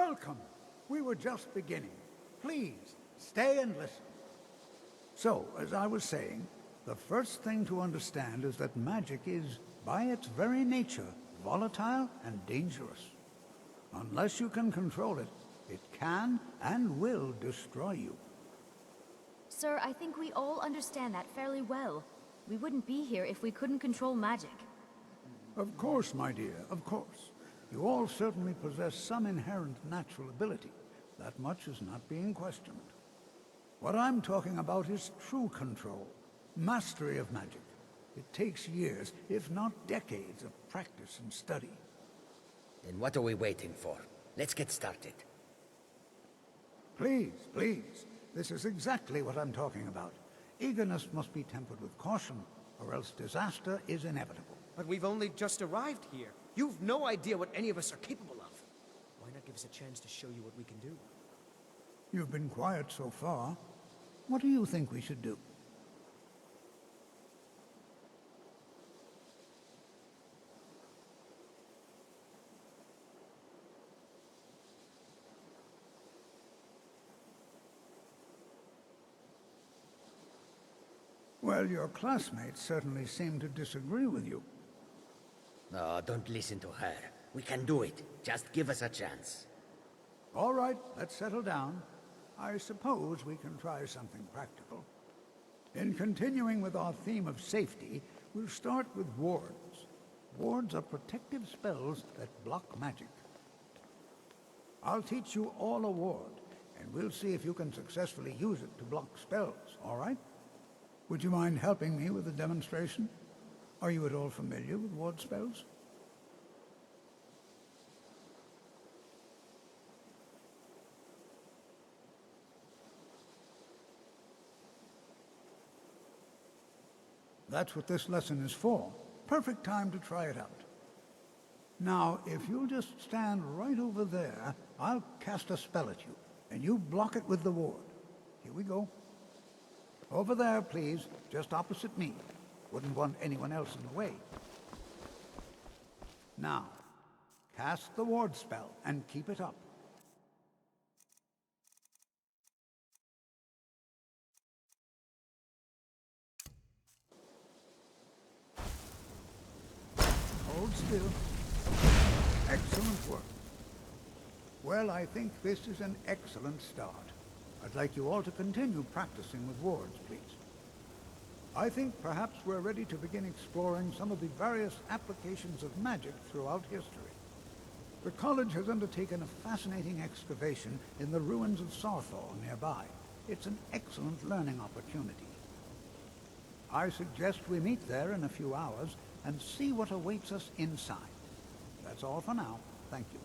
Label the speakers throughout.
Speaker 1: Welcome. We were just beginning. Please, stay and listen. So, as I was saying, the first thing to understand is that magic is, by its very nature, volatile and dangerous. Unless you can control it, it can and will destroy you.
Speaker 2: Sir, I think we all understand that fairly well. We wouldn't be here if we couldn't control magic.
Speaker 1: Of course, my dear, of course. You all certainly possess some inherent natural ability. That much is not being questioned. What I'm talking about is true control, mastery of magic. It takes years, if not decades, of practice and study.
Speaker 3: Then what are we waiting for? Let's get started.
Speaker 1: Please, please. This is exactly what I'm talking about. Eagerness must be tempered with caution, or else disaster is inevitable.
Speaker 4: But we've only just arrived here. You've no idea what any of us are capable of. Why not give us a chance to show you what we can do?
Speaker 1: You've been quiet so far. What do you think we should do? Well, your classmates certainly seem to disagree with you.
Speaker 3: No, don't listen to her. We can do it. Just give us a chance.
Speaker 1: All right, let's settle down. I suppose we can try something practical. In continuing with our theme of safety, we'll start with wards. Wards are protective spells that block magic. I'll teach you all a ward, and we'll see if you can successfully use it to block spells, all right? Would you mind helping me with the demonstration? Are you at all familiar with ward spells? That's what this lesson is for. Perfect time to try it out. Now, if you'll just stand right over there, I'll cast a spell at you, and you block it with the ward. Here we go. Over there, please, just opposite me. Wouldn't want anyone else in the way. Now, cast the ward spell and keep it up. Hold still. Excellent work. Well, I think this is an excellent start. I'd like you all to continue practicing with wards, please. I think perhaps we're ready to begin exploring some of the various applications of magic throughout history. The college has undertaken a fascinating excavation in the ruins of Sarthor nearby. It's an excellent learning opportunity. I suggest we meet there in a few hours and see what awaits us inside. That's all for now. Thank you.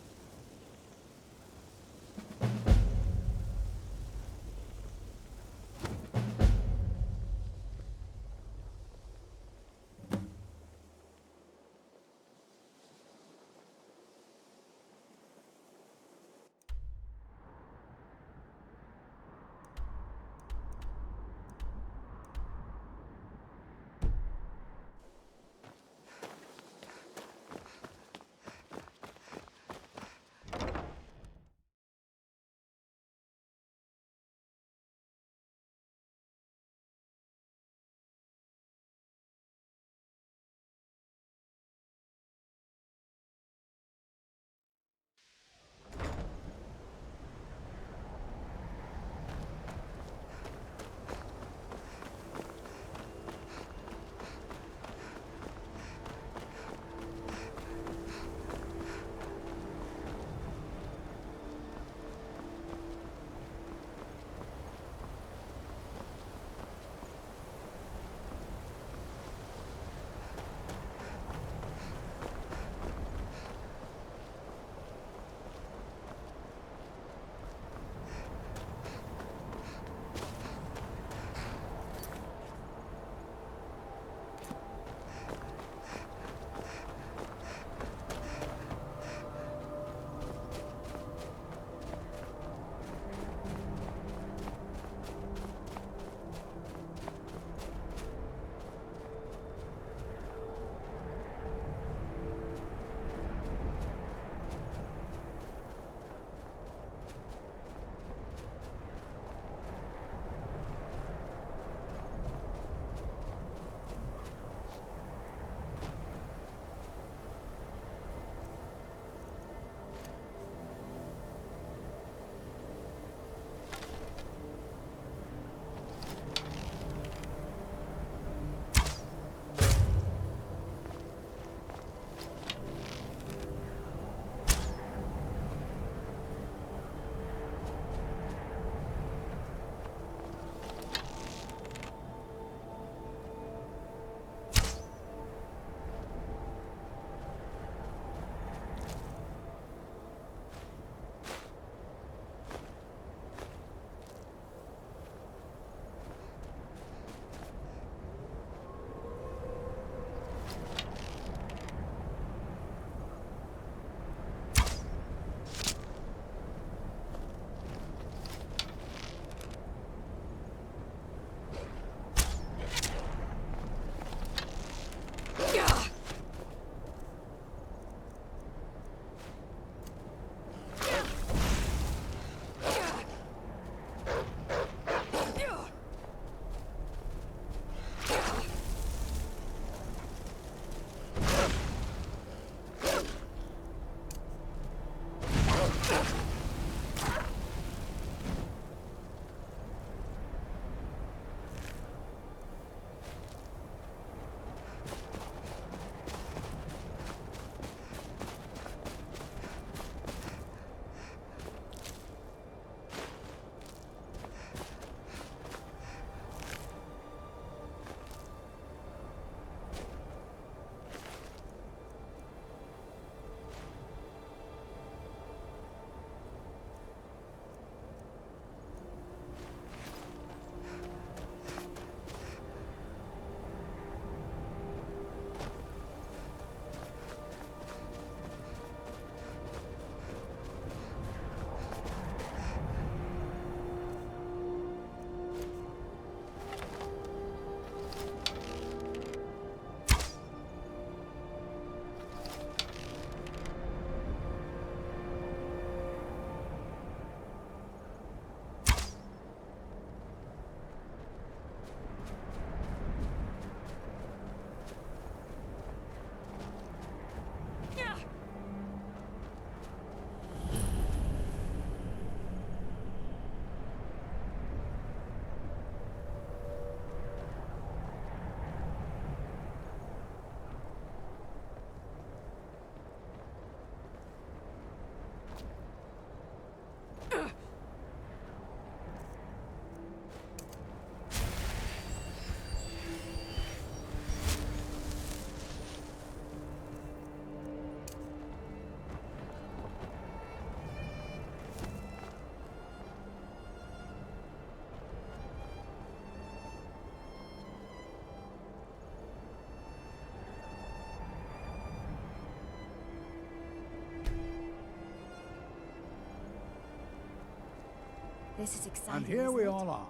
Speaker 2: This is exciting.
Speaker 1: And here
Speaker 2: isn't
Speaker 1: we
Speaker 2: it?
Speaker 1: all are.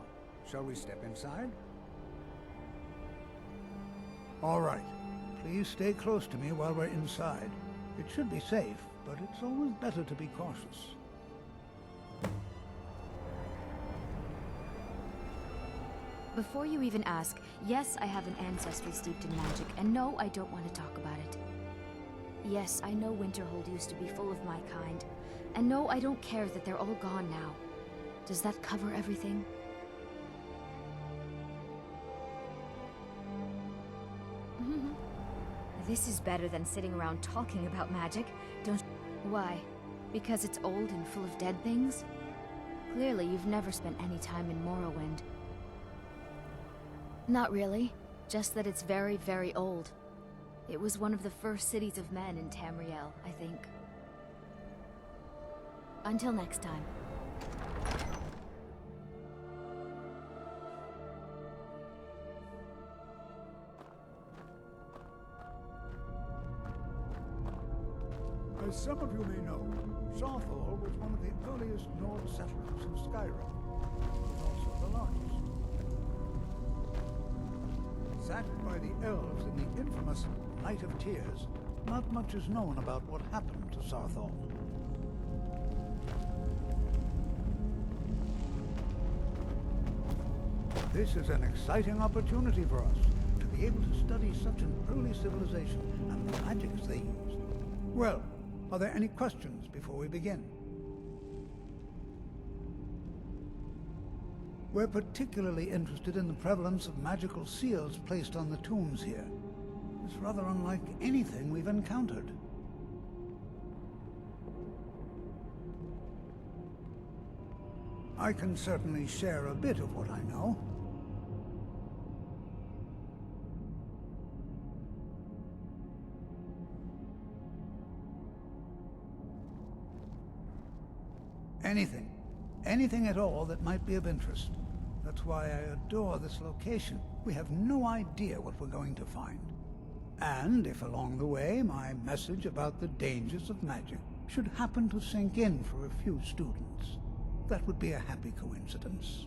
Speaker 1: Shall we step inside? All right. Please stay close to me while we're inside. It should be safe, but it's always better to be cautious.
Speaker 2: Before you even ask, yes, I have an ancestry steeped in magic, and no, I don't want to talk about it. Yes, I know Winterhold used to be full of my kind, and no, I don't care that they're all gone now. Does that cover everything? This is better than sitting around talking about magic, don't... Why? Because it's old and full of dead things? Clearly, you've never spent any time in Morrowind. Not really. Just that it's very, very old. It was one of the first cities of men in Tamriel, I think. Until next time.
Speaker 1: As some of you may know, Sarthal was one of the earliest Nord settlers in Skyrim. It was also the largest. Sacked by the elves in the infamous Night of Tears, not much is known about what happened to Sarthal. This is an exciting opportunity for us to be able to study such an early civilization and the magics they used. Well, are there any questions before we begin? We're particularly interested in the prevalence of magical seals placed on the tombs here. It's rather unlike anything we've encountered. I can certainly share a bit of what I know. Anything at all that might be of interest. That's why I adore this location. We have no idea what we're going to find. And if along the way my message about the dangers of magic should happen to sink in for a few students, that would be a happy coincidence.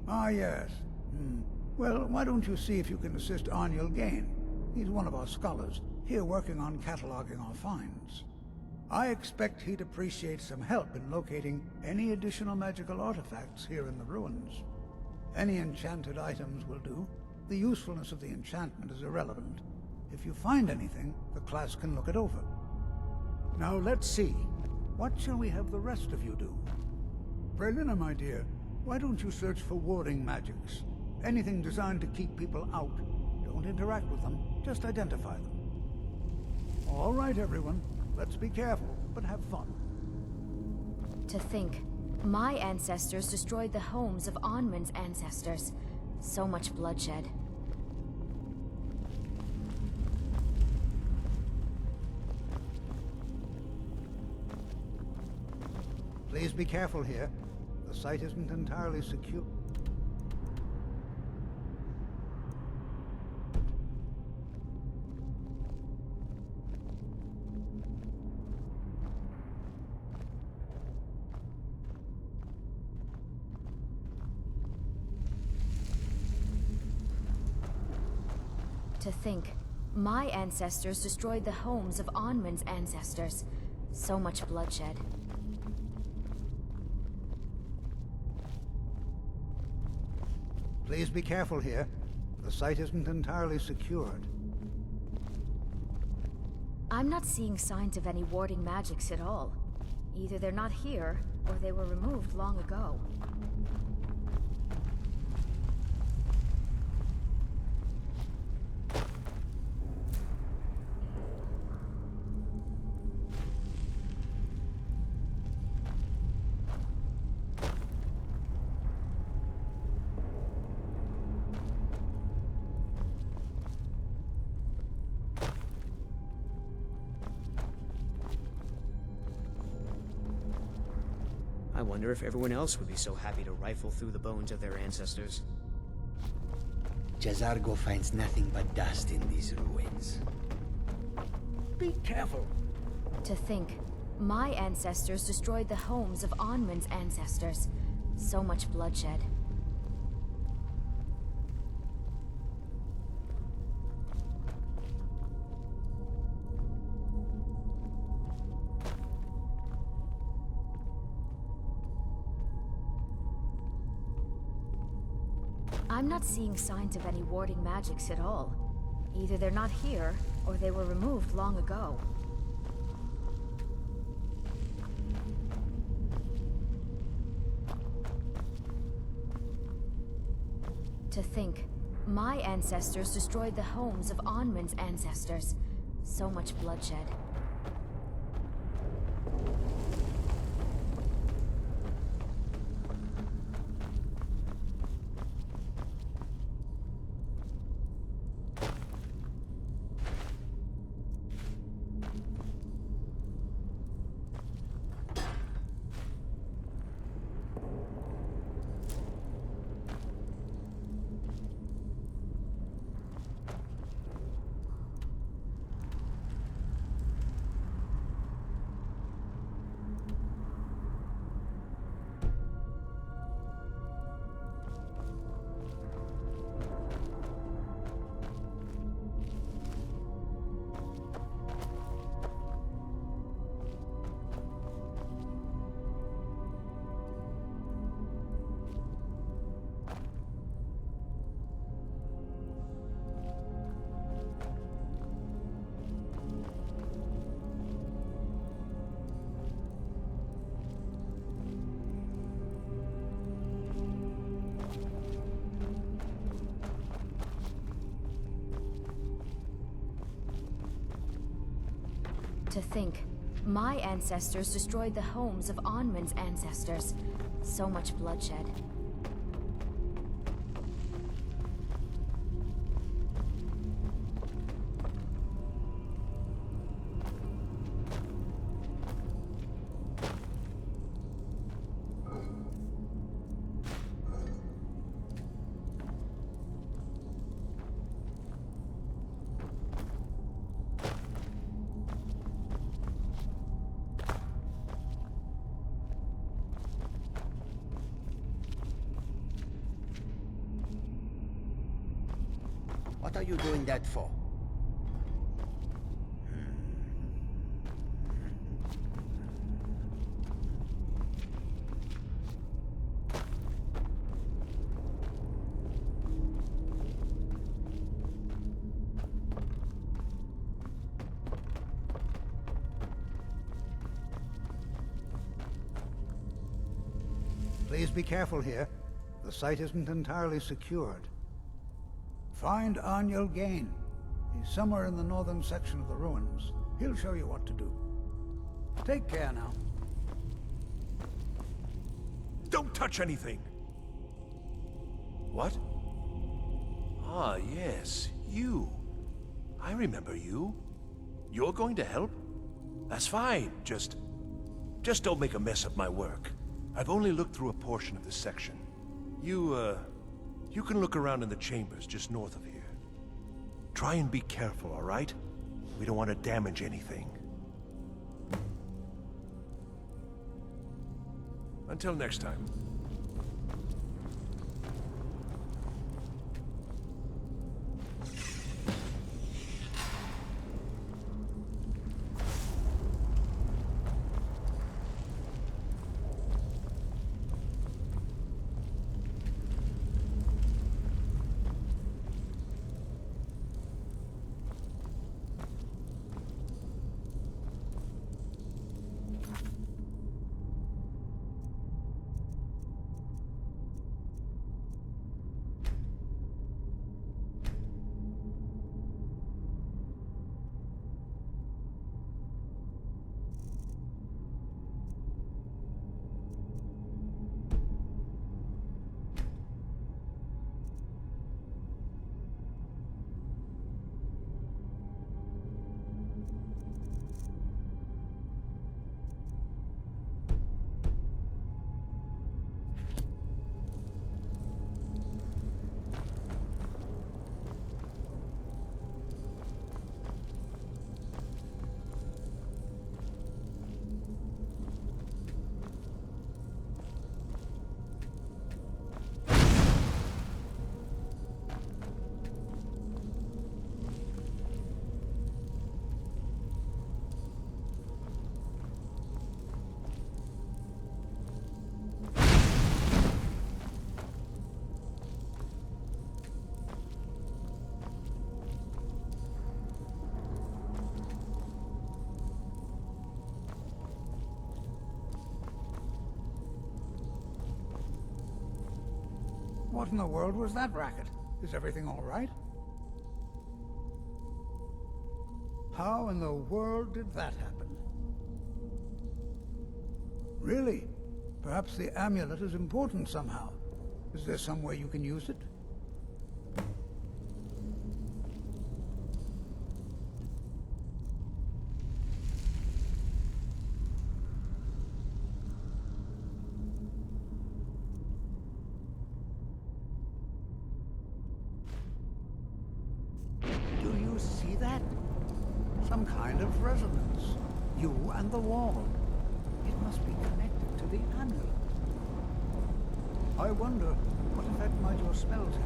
Speaker 1: Ah, yes. Well, why don't you see if you can assist Arniel Gain? He's one of our scholars, here working on cataloging our finds. I expect he'd appreciate some help in locating any additional magical artifacts here in the ruins. Any enchanted items will do. The usefulness of the enchantment is irrelevant. If you find anything, the class can look it over. Now let's see. What shall we have the rest of you do? Brelina, my dear, why don't you search for warding magics? Anything designed to keep people out. Don't interact with them, just identify them. All right, everyone. Let's be careful, but have fun.
Speaker 2: To think, my ancestors destroyed the homes of Onmund's ancestors. So much bloodshed.
Speaker 1: Please be careful here. The site isn't entirely secure.
Speaker 2: To think, my ancestors destroyed the homes of Onmund's ancestors. So much bloodshed.
Speaker 1: Please be careful here. The site isn't entirely secured.
Speaker 2: I'm not seeing signs of any warding magics at all. Either they're not here, or they were removed long ago.
Speaker 4: I wonder if everyone else would be so happy to rifle through the bones of their ancestors.
Speaker 3: Jazargo finds nothing but dust in these ruins.
Speaker 1: Be careful.
Speaker 2: To think, My ancestors destroyed the homes of Onwin's ancestors. So much bloodshed. I'm not seeing signs of any warding magics at all. Either they're not here, or they were removed long ago. To think, my ancestors destroyed the homes of Onwin's ancestors. So much bloodshed. To think, my ancestors destroyed the homes of Onwin's ancestors. So much bloodshed.
Speaker 3: What are you doing that for?
Speaker 1: Please be careful here. The site isn't entirely secured. Find Aniel Gain. He's somewhere in the northern section of the ruins. He'll show you what to do. Take care now.
Speaker 5: Don't touch anything! What? Ah, yes, you. I remember you. You're going to help? That's fine, just don't make a mess of my work. I've only looked through a portion of this section. You can look around in the chambers just north of here. Try and be careful, all right? We don't want to damage anything. Until next time.
Speaker 1: What in the world was that racket? Is everything all right? How in the world did that happen? Really? Perhaps the amulet is important somehow. Is there some way you can use it? Do you see that? Some kind of resonance. You and the wall. It must be connected to the amulet. I wonder what effect might your spells have.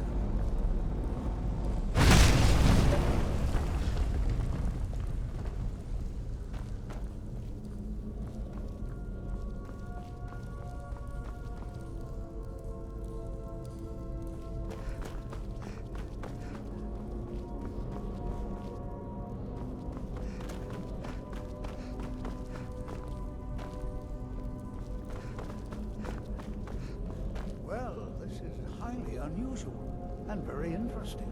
Speaker 1: Well, this is highly unusual and very interesting.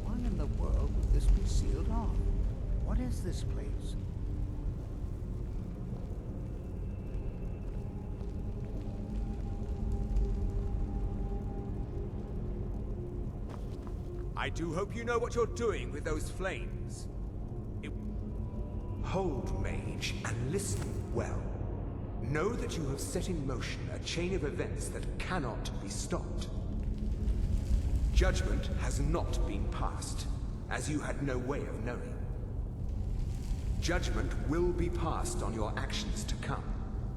Speaker 1: Why in the world would this be sealed off? What is this place?
Speaker 6: I do hope you know what you're doing with those flames. Hold, mage, and listen well. Know that you have set in motion a chain of events that cannot be stopped. Judgment has not been passed, as you had no way of knowing. Judgment will be passed on your actions to come,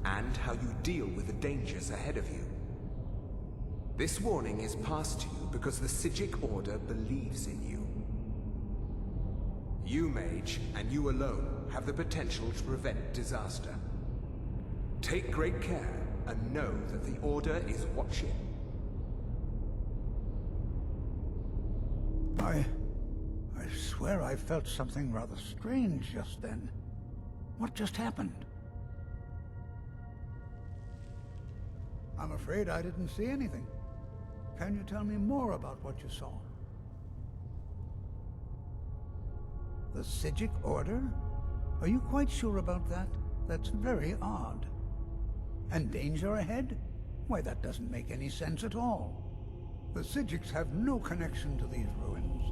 Speaker 6: and how you deal with the dangers ahead of you. This warning is passed to you because the Psijic Order believes in you. You, mage, and you alone, have the potential to prevent disaster. Take great care, and know that the Order is watching.
Speaker 1: I swear I felt something rather strange just then. What just happened? I'm afraid I didn't see anything. Can you tell me more about what you saw? The Psijic Order? Are you quite sure about that? That's very odd. And danger ahead? Why, that doesn't make any sense at all. The Psijics have no connection to these ruins,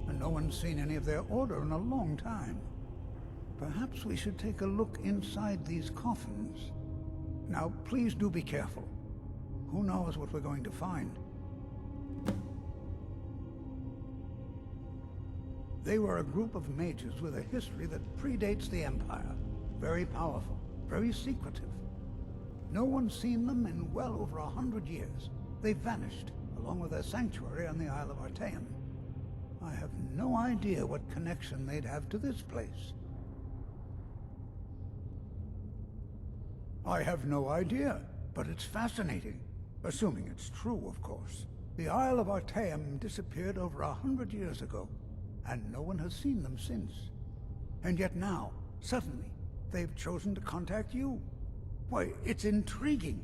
Speaker 1: and no one's seen any of their order in a long time. Perhaps we should take a look inside these coffins. Now, please do be careful. Who knows what we're going to find? They were a group of mages with a history that predates the Empire. Very powerful, very secretive. No one's seen them in well over 100 years. They vanished, along with their sanctuary on the Isle of Artaeum. I have no idea what connection they'd have to this place. I have no idea, but it's fascinating. Assuming it's true, of course. The Isle of Artaeum disappeared over 100 years ago, and no one has seen them since. And yet now, suddenly, they've chosen to contact you. Why, it's intriguing.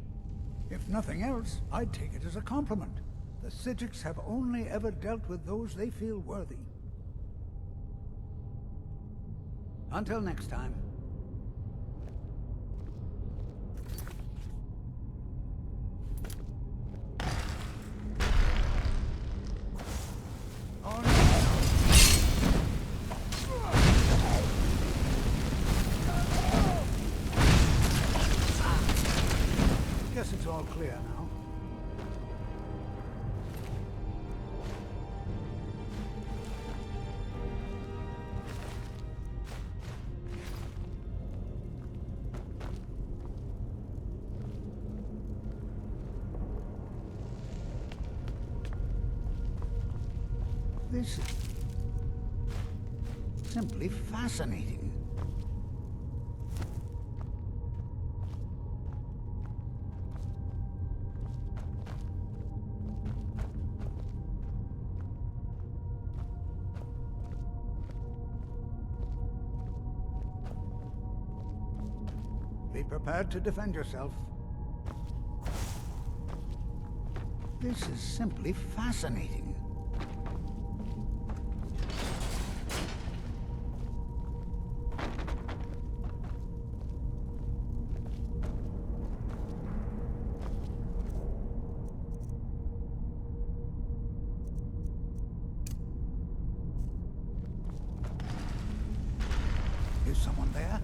Speaker 1: If nothing else, I'd take it as a compliment. The Psijics have only ever dealt with those they feel worthy. Until next time. Oh, no. Guess it's all clear now. This is simply fascinating. Be prepared to defend yourself. This is simply fascinating. Is someone there?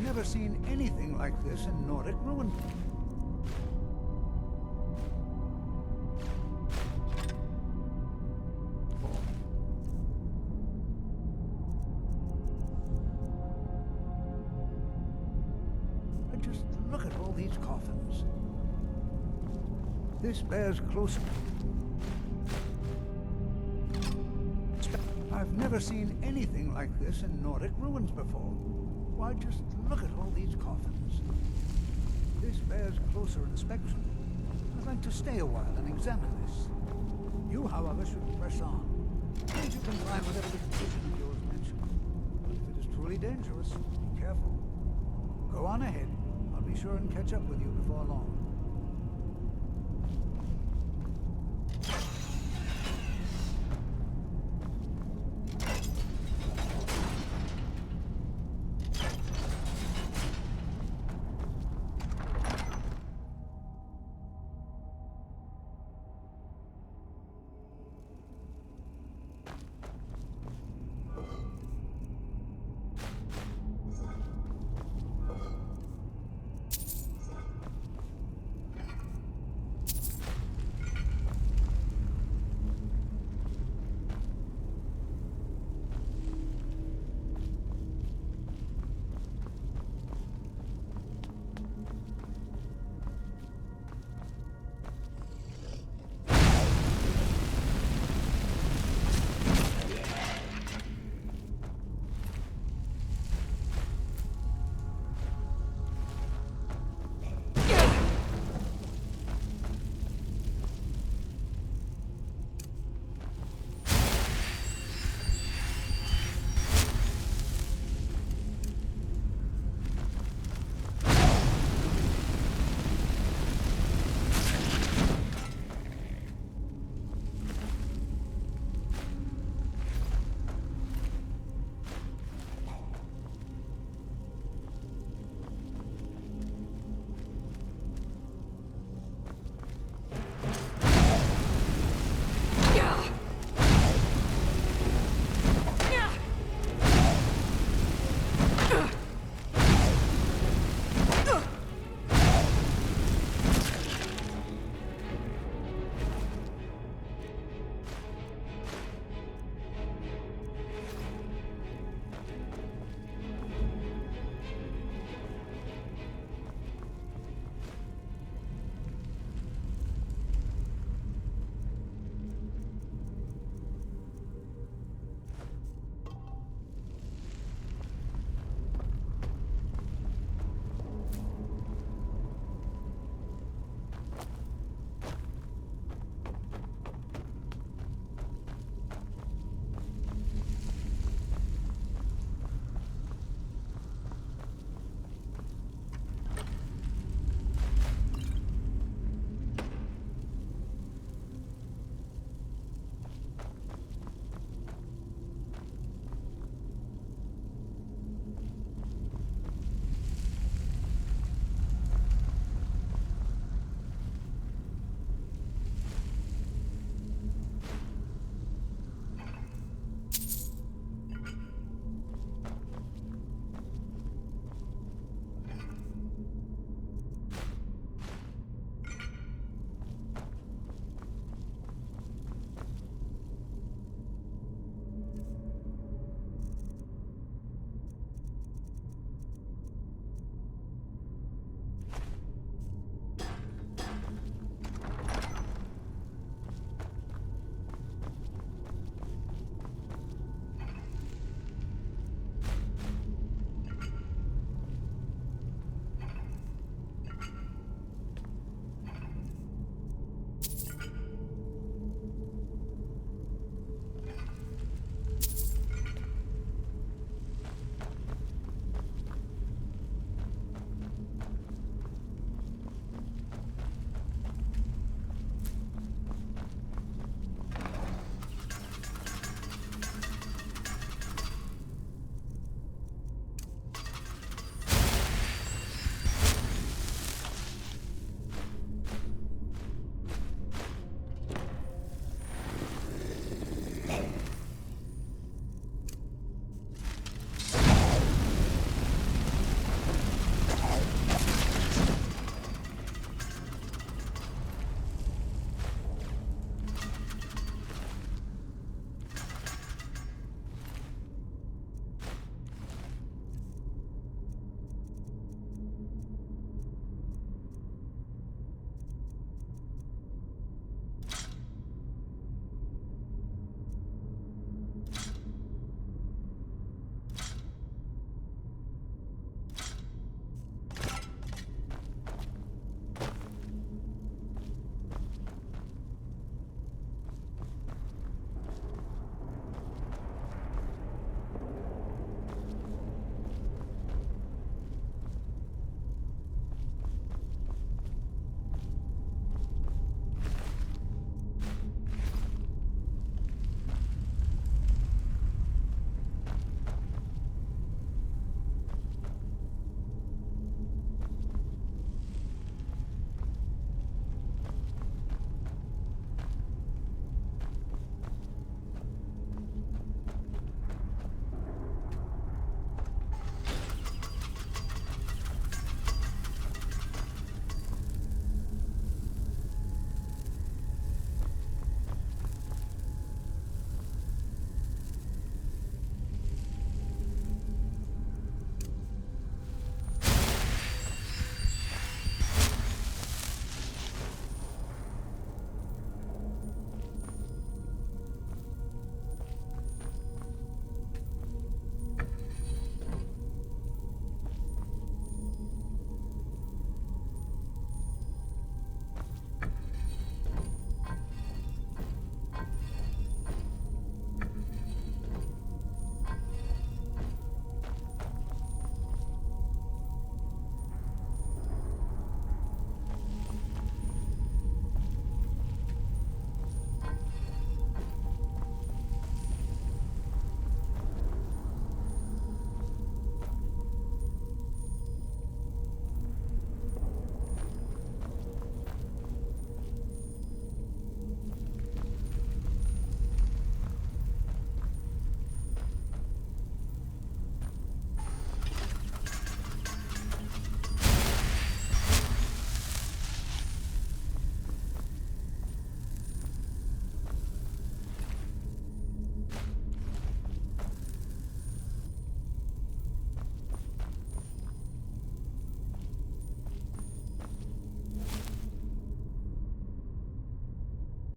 Speaker 1: Never seen anything like this in Nordic ruin. Just look at all these coffins. This bears close. I've never seen anything like this in Nordic ruins before. Why, just look at all these coffins. This bears closer inspection. I'd like to stay a while and examine this. You, however, should press on. Please you can find whatever the condition of yours mentioned. But if it is truly dangerous, be careful. Go on ahead. I'll be sure and catch up with you before long.